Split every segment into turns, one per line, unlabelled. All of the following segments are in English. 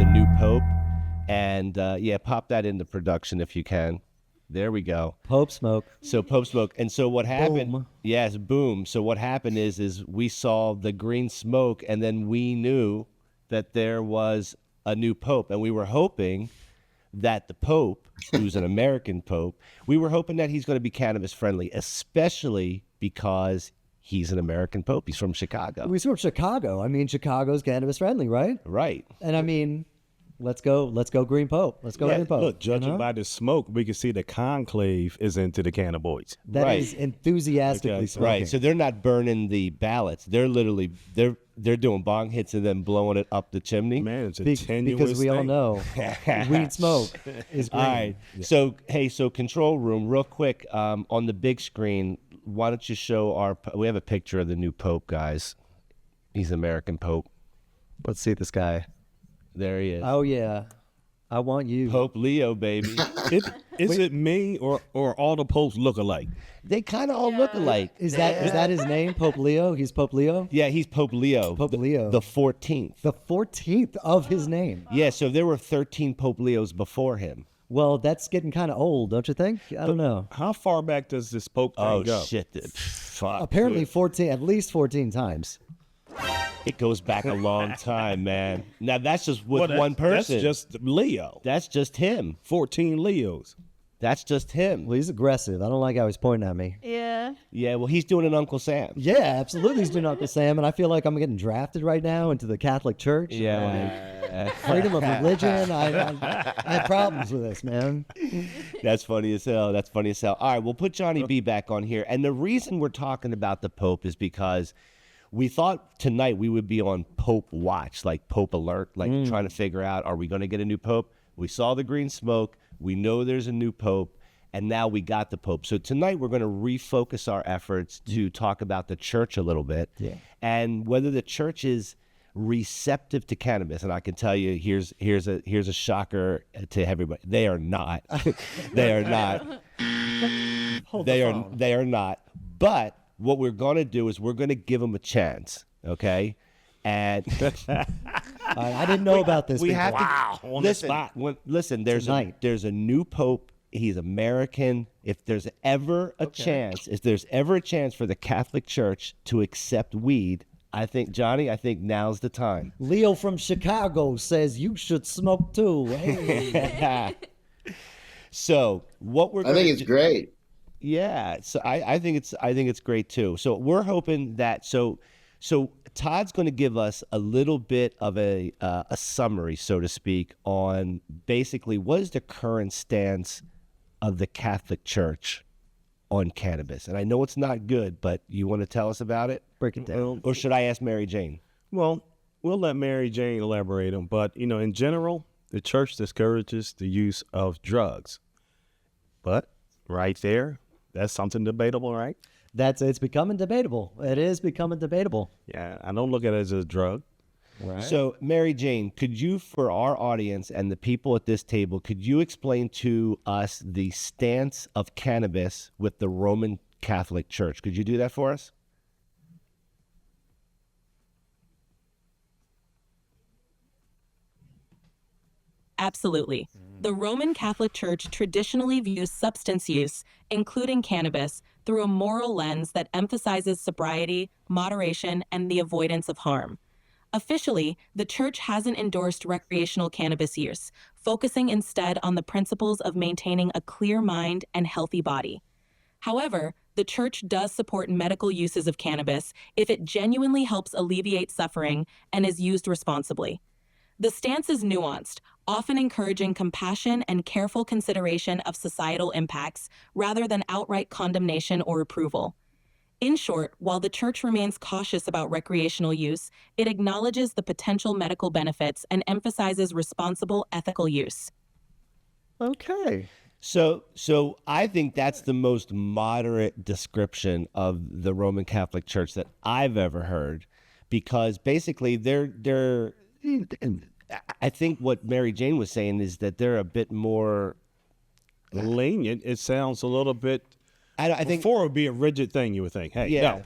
the new pope. And yeah, pop that into production if you can. There we go.
Pope smoke.
So Pope smoke. And so what happened?
Boom.
Yes, boom. So what happened is we saw the green smoke, and then we knew that there was a new pope, and we were hoping that the pope, who's an American pope, we were hoping that he's going to be cannabis friendly, especially because he's an American pope. He's from Chicago.
He's from Chicago. I mean, Chicago's cannabis friendly, right?
Right.
And I mean, let's go green pope. Let's go green pope.
Look, judging by the smoke, we can see the conclave is into the cannabinoids.
That
Right.
is enthusiastically smoking.
Right. So they're not burning the ballots. They're literally they're doing bong hits and then blowing it up the chimney.
Man, it's a tenuous
because we all
thing.
know weed smoke is green.
All right. So so control room, real quick, on the big screen. Why don't you show we have a picture of the new pope, guys. He's American pope.
Let's see this guy.
There he is.
Oh yeah, I want you.
Pope Leo, baby.
Is it me or all the popes look alike?
They kind of all look alike.
Is that his name? Pope Leo? He's Pope Leo?
Yeah, he's Pope Leo.
Pope Leo.
The 14th.
The 14th of his name.
Yeah, so there were 13 Pope Leos before him.
Well, that's getting kind of old, don't you think? I don't know.
How far back does this pope thing go?
Oh, shit. Fuck.
Apparently 14, at least 14 times.
It goes back a long time, man. Now, that's just with one person.
That's just Leo.
That's just him.
14 Leos.
That's just him.
Well, he's aggressive. I don't like how he's pointing at me.
Yeah.
Yeah, well, he's doing an Uncle Sam.
Yeah, absolutely. He's doing Uncle Sam, and I feel like I'm getting drafted right now into the Catholic Church.
Yeah.
Freedom of religion. I have problems with this, man.
That's funny as hell. That's funny as hell. All right, we'll put Johnny B back on here. And the reason we're talking about the Pope is because we thought tonight we would be on Pope watch, like Pope alert, like trying to figure out, are we going to get a new Pope? We saw the green smoke. We know there's a new Pope. And now we got the Pope. So tonight we're going to refocus our efforts to talk about the church a little bit.
Yeah.
And whether the church is receptive to cannabis. And I can tell you, here's a shocker to everybody. They are not. They are not. They are not. But what we're going to do is we're going to give them a chance. Okay. And
I didn't know about this.
we have
Wow, on the spot.
Listen, there's a new Pope. He's American. If there's ever a chance, for the Catholic Church to accept weed, I think now's the time.
Leo from Chicago says you should smoke too. Hey.
So what we're
I think it's great.
Yeah, so I think it's great too. So we're hoping that so Todd's going to give us a little bit of a summary, so to speak, on basically what is the current stance of the Catholic Church on cannabis. And I know it's not good, but you want to tell us about it?
Break it down.
Or should I ask Mary Jane?
Well, we'll let Mary Jane elaborate on, but in general, the church discourages the use of drugs. But right there, that's something debatable, right?
It's becoming debatable. It is becoming debatable.
Yeah, I don't look at it as a drug.
Right.
So, Mary Jane, could you, for our audience and the people at this table, could you explain to us the stance of cannabis with the Roman Catholic Church? Could you do that for us?
Absolutely. The Roman Catholic Church traditionally views substance use, including cannabis, through a moral lens that emphasizes sobriety, moderation, and the avoidance of harm. Officially, the Church hasn't endorsed recreational cannabis use, focusing instead on the principles of maintaining a clear mind and healthy body. However, the Church does support medical uses of cannabis if it genuinely helps alleviate suffering and is used responsibly. The stance is nuanced, often encouraging compassion and careful consideration of societal impacts rather than outright condemnation or approval. In short, while the Church remains cautious about recreational use, it acknowledges the potential medical benefits and emphasizes responsible ethical use.
Okay.
So I think that's the most moderate description of the Roman Catholic Church that I've ever heard, because basically they're I think what Mary Jane was saying is that they're a bit more
Lenient, it sounds a little bit.
I think
before it would be a rigid thing, you would think, hey,
yeah.
no.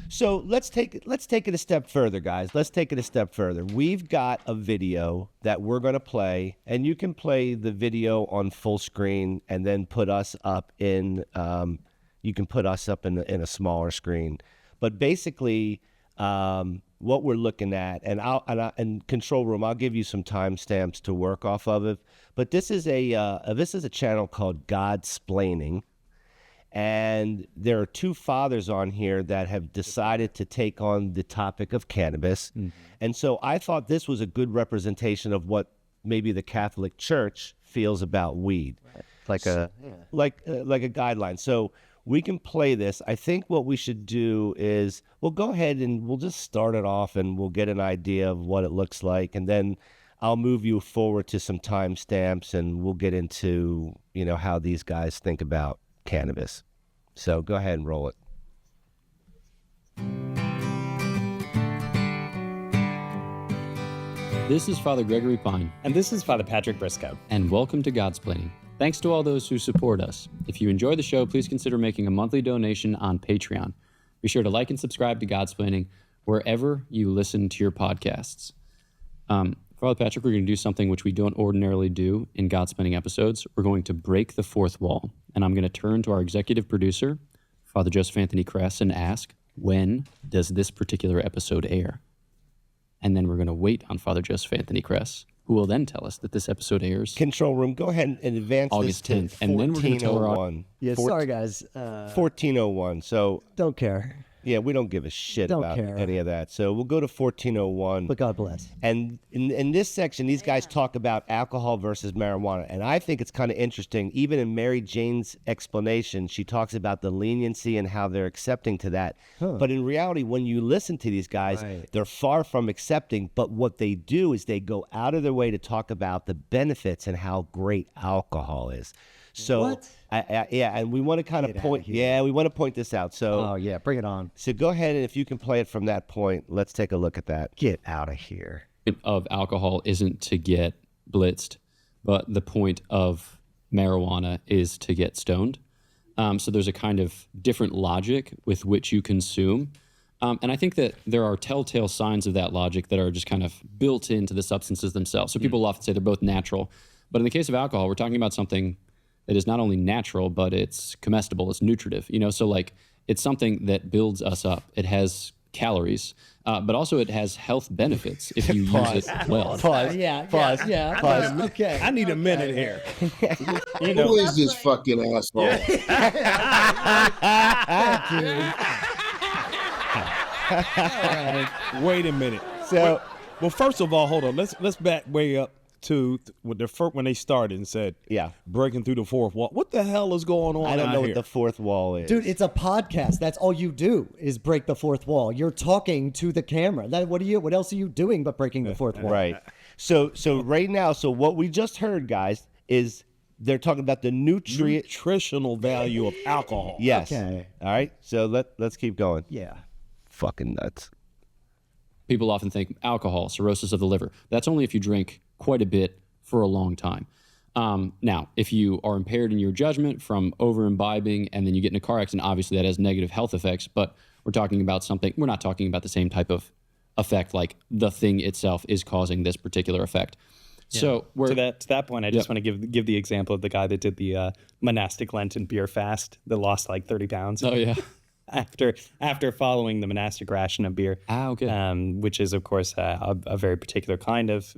So let's take it a step further, guys. Let's take it a step further. We've got a video that we're going to play, and you can play the video on full screen, and then put us up in. You can put us up in a smaller screen, but basically, what we're looking at, and control room, I'll give you some timestamps to work off of it. But this is a channel called Godsplaining. And there are two fathers on here that have decided to take on the topic of cannabis. Mm-hmm. And so I thought this was a good representation of what maybe the Catholic Church feels about weed.
Like a
like a guideline. So we can play this. I think what we should do is we'll go ahead and we'll just start it off, and we'll get an idea of what it looks like. And then I'll move you forward to some timestamps, and we'll get into, how these guys think about cannabis. So go ahead and roll it.
This is Father Gregory Pine.
And this is Father Patrick Briscoe.
And welcome to Godsplaining. Thanks to all those who support us. If you enjoy the show, please consider making a monthly donation on Patreon. Be sure to like and subscribe to Godsplaining wherever you listen to your podcasts. Father Patrick, we're going to do something which we don't ordinarily do in Godsplaining episodes. We're going to break the fourth wall. And I'm going to turn to our executive producer, Father Joseph Anthony Kress, and ask, when does this particular episode air? And then we're going to wait on Father Joseph Anthony Kress, who will then tell us that this episode airs
Control room, go ahead and advance
August
this
10th.
to
And then we're going to tell our
1401.
yeah. Sorry, guys.
1401. So
Don't care,
yeah, we don't give a shit
Don't
about
care.
any of that. So we'll go to 1401.
but God bless.
And in this section, these guys talk about alcohol versus marijuana. And I think it's kind of interesting. Even in Mary Jane's explanation, she talks about the leniency and how they're accepting to that. But in reality, when you listen to these guys,
Right.
they're far from accepting. But what they do is they go out of their way to talk about the benefits and how great alcohol is. So,
What?
and we want to kind of
Get outta
point.
here.
Yeah, we want to point this out. So,
Oh yeah, bring it on.
so go ahead, and if you can play it from that point, let's take a look at that.
Get out of here.
of alcohol isn't to get blitzed, but the point of marijuana is to get stoned. So there's a kind of different logic with which you consume. And I think that there are telltale signs of that logic that are just kind of built into the substances themselves. So people often say they're both natural. But in the case of alcohol, we're talking about something that is not only natural, but it's comestible, it's nutritive. So like it's something that builds us up. It has calories, but also it has health benefits if you use it well.
Pause.
Yeah.
Pause.
Yeah.
Pause.
Okay.
I need a minute here.
Who is this fucking asshole?
Wait a minute.
So,
Well, first of all, hold on. Let's back way up to when they started and said,
yeah,
breaking through the fourth wall. What the hell is going on?
I don't
out
know
here?
what the fourth wall is.
Dude, it's a podcast. That's all you do is break the fourth wall. You're talking to the camera. What else are you doing but breaking the fourth wall?
Right. So right now, so what we just heard, guys, is they're talking about the
nutritional value of alcohol.
Yes.
Okay.
All right. So let's keep going.
Yeah.
Fucking nuts.
People often think alcohol, cirrhosis of the liver. That's only if you drink quite a bit for a long time. Now, if you are impaired in your judgment from over-imbibing and then you get in a car accident, obviously that has negative health effects, but we're not talking about the same type of effect, like the thing itself is causing this particular effect.
Yeah.
So
to that point, I just want to give the example of the guy that did the monastic Lenten beer fast that lost like 30 pounds.
Oh, yeah.
After following the monastic ration of beer,
Okay.
which is of course a very particular kind of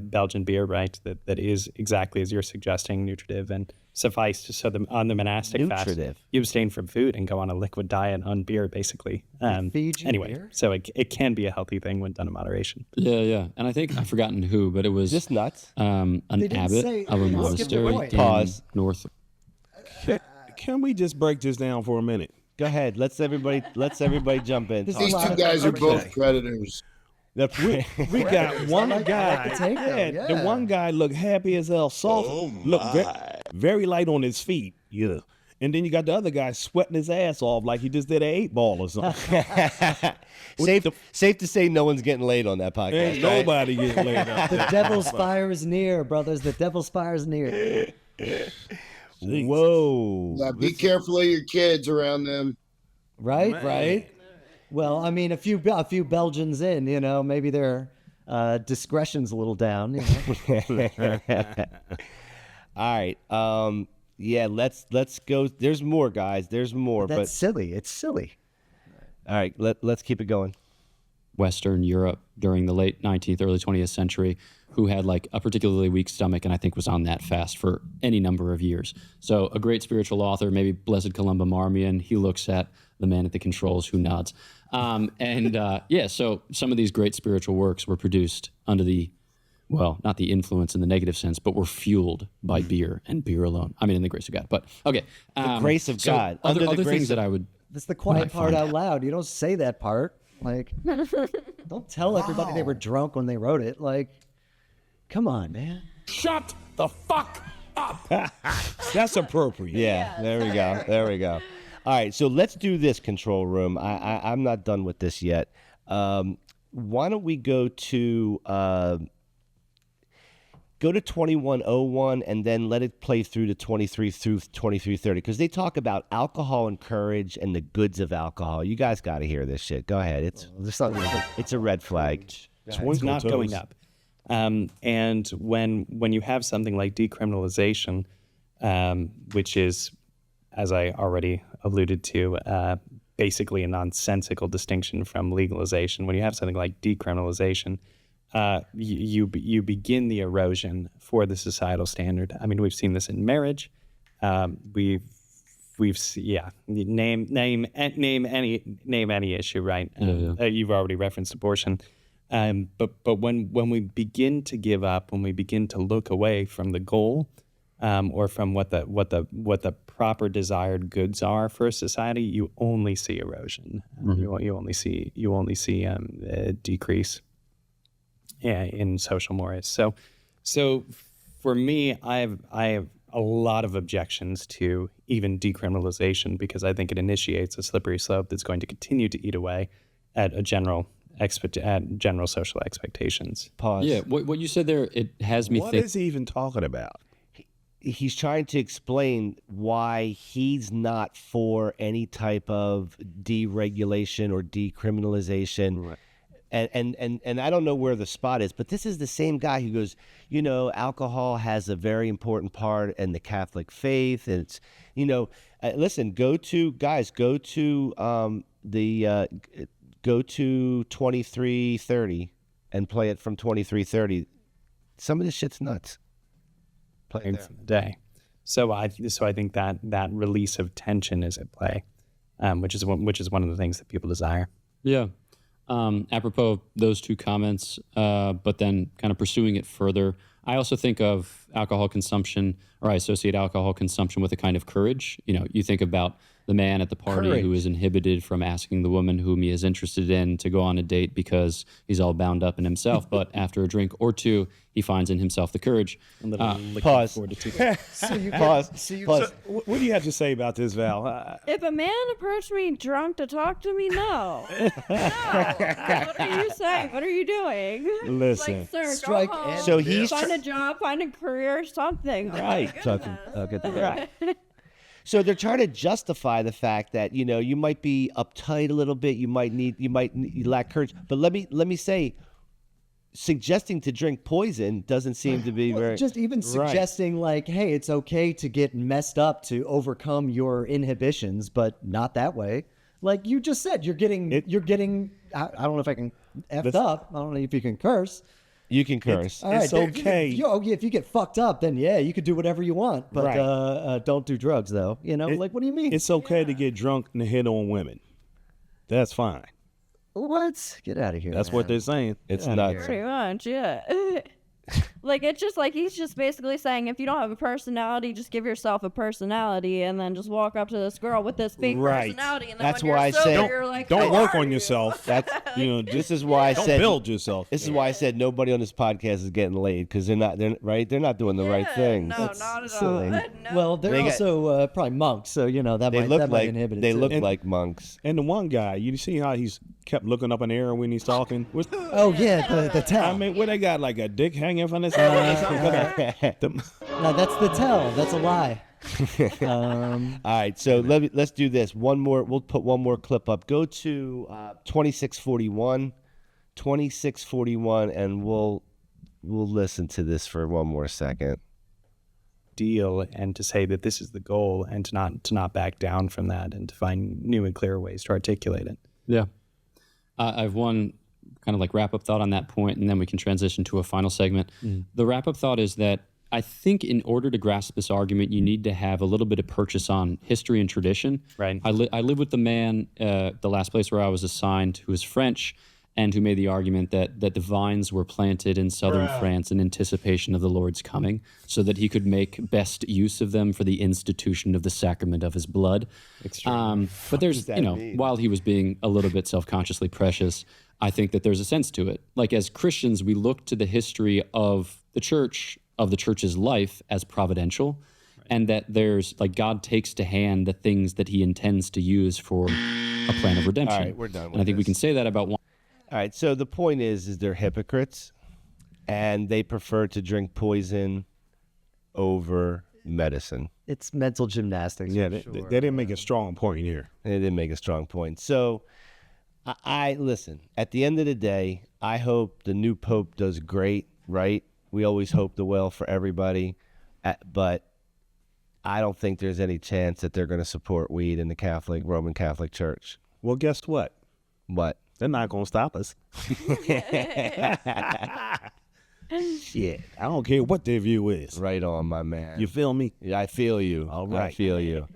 Belgian beer, right? That is exactly as you're suggesting, nutritive and sufficed. So on the monastic fast, you abstain from food and go on a liquid diet on beer, basically.
Feed you
Anyway,
beer?
so it can be a healthy thing when done in moderation.
Yeah. And I think I've forgotten who, but it was
Just nuts.
an
didn't
abbot
say-
of a
you skipped the
monastery
point.
in
Pause.
North.
Can we just break this down for a minute?
Go ahead. Let's everybody jump in.
This
These
a lot
two
of
guys are both
okay.
predators.
We got one guy.
the take, though, yeah.
The one guy looked happy as hell, soft, looked very light on his feet. Yeah. And then you got the other guy sweating his ass off like he just did an 8-ball or something.
Safe to say no one's getting laid on that podcast.
Ain't
right?
nobody getting laid up.
The devil's fire is near, brothers. The devil's fire is near.
Whoa.
Yeah, be careful of your kids around them.
Right?
Right?
Well, I mean, a few Belgians in, maybe their discretion's a little down.
All right. Yeah, let's go. There's more, guys. There's more.
That's silly. It's silly.
All right, let's keep it going.
Western Europe during the late 19th, early 20th century, who had like a particularly weak stomach and I think was on that fast for any number of years. So a great spiritual author, maybe Blessed Columba Marmion, he looks at the man at the controls who nods. So some of these great spiritual works were produced under the, well, not the influence in the negative sense, but were fueled by beer and beer alone. I mean, in the grace of God. But okay.
The grace of God.
Other things that I would...
That's the quiet part out loud. You don't say that part. Like, don't tell everybody they were drunk when they wrote it. Like, come on, man.
Shut the fuck up.
That's appropriate.
Yeah, there we go. All right, so let's do this, control room. I'm not done with this yet. Why don't we go to 2101 and then let it play through to 2330 because they talk about alcohol and courage and the goods of alcohol. You guys got to hear this shit. Go ahead. It's a red flag.
It's not going up. And when you have something like decriminalization, which is, as I already alluded to, basically a nonsensical distinction from legalization. When you have something like decriminalization, you begin the erosion for the societal standard. I mean, we've seen this in marriage. Name any issue, right? You've already referenced abortion. But when we begin to give up, when we begin to look away from the goal, or from what the proper desired goods are for a society, you only see erosion. You only see a decrease. Yeah, in social mores. So for me, I have a lot of objections to even decriminalization because I think it initiates a slippery slope that's going to continue to eat away at general social expectations.
Pause.
Yeah, what you said there, it has me think.
What is he even talking about?
He's trying to explain why he's not for any type of deregulation or decriminalization. Right. And I don't know where the spot is, but this is the same guy who goes, alcohol has a very important part in the Catholic faith. And it's, listen, go to 2330 and play it from 2330. Some of this shit's nuts.
Play it for the day. So I think that release of tension is at play, which is one of the things that people desire.
Yeah. Apropos of those two comments, but then kind of pursuing it further, I also think of alcohol consumption, or I associate alcohol consumption with a kind of courage. You think about the man at the party who is inhibited from asking the woman whom he is interested in to go on a date because he's all bound up in himself. But after a drink or two, he finds in himself the courage.
Pause.
Pause. What do you have to say about this, Val?
If a man approached me drunk to talk to me, no. What are you saying? What are you doing?
Listen.
Like, sir,
Strike.
go home.
So he's
find a job, find a career, something.
Right.
I'll get that.
Right.
So they're trying to justify the fact that you might be uptight a little bit, you might lack courage. But let me say, suggesting to drink poison doesn't seem to be very.
Just even suggesting like, hey, it's okay to get messed up to overcome your inhibitions, but not that way. Like you just said, you're getting. I don't know if I can effed up. I don't know if you can curse.
You can curse.
It's okay.
If you get fucked up, then yeah, you could do whatever you want. But don't do drugs, though. Like what do you mean?
It's okay to get drunk and hit on women. That's fine.
What? Get out of here.
That's what they're saying.
It's nuts.
Pretty much, yeah. Like it's just like he's just basically saying if you don't have a personality, just give yourself a personality and then just walk up to this girl with this fake personality. And then
That's
when
why I
you're sober,
say
you're like,
don't
"How
work
are
on
you?"
yourself.
That's this is why I
Don't
said
build yourself.
This is why I said nobody on this podcast is getting laid because they're not doing the right things.
No, not at
silly.
all. No.
Well, they're also probably monks, so that might inhibit it.
They
too.
look like monks.
And the one guy, you see how he's kept looking up in the air when he's talking?
Oh yeah, the tell.
I mean, where they got like a dick hanging from his head?
No, that's the tell. That's a lie.
All right, so let's do this. One more. We'll put one more clip up. Go to 2641, and we'll listen to this for one more second.
Deal, and to say that this is the goal, and to not back down from that, and to find new and clear ways to articulate it.
Yeah. I have one kind of like wrap-up thought on that point, and then we can transition to a final segment. The wrap-up thought is that I think in order to grasp this argument, you need to have a little bit of purchase on history and tradition.
Right.
I live with the man, the last place where I was assigned, who is French, and who made the argument that the vines were planted in southern France in anticipation of the Lord's coming, so that he could make best use of them for the institution of the sacrament of his blood. But there's, while he was being a little bit self-consciously precious, I think that there's a sense to it. Like, as Christians, we look to the history of the church, of the church's life, as providential, and that there's, like, God takes to hand the things that he intends to use for a plan of redemption.
All right, we're done with
And I think we
this.
can say that about one.
All right, so the point is they're hypocrites, and they prefer to drink poison over medicine.
It's mental gymnastics.
Yeah,
for
they
sure.
didn't make a strong point here.
They didn't make a strong point. So I listen, at the end of the day, I hope the new pope does great, right? We always hope the well for everybody, but I don't think there's any chance that they're going to support weed in the Roman Catholic Church.
Well, guess what?
What?
They're not going to stop us. Shit. I don't care what their view is.
Right on, my man.
You feel me?
Yeah, I feel you.
All right.
I feel you.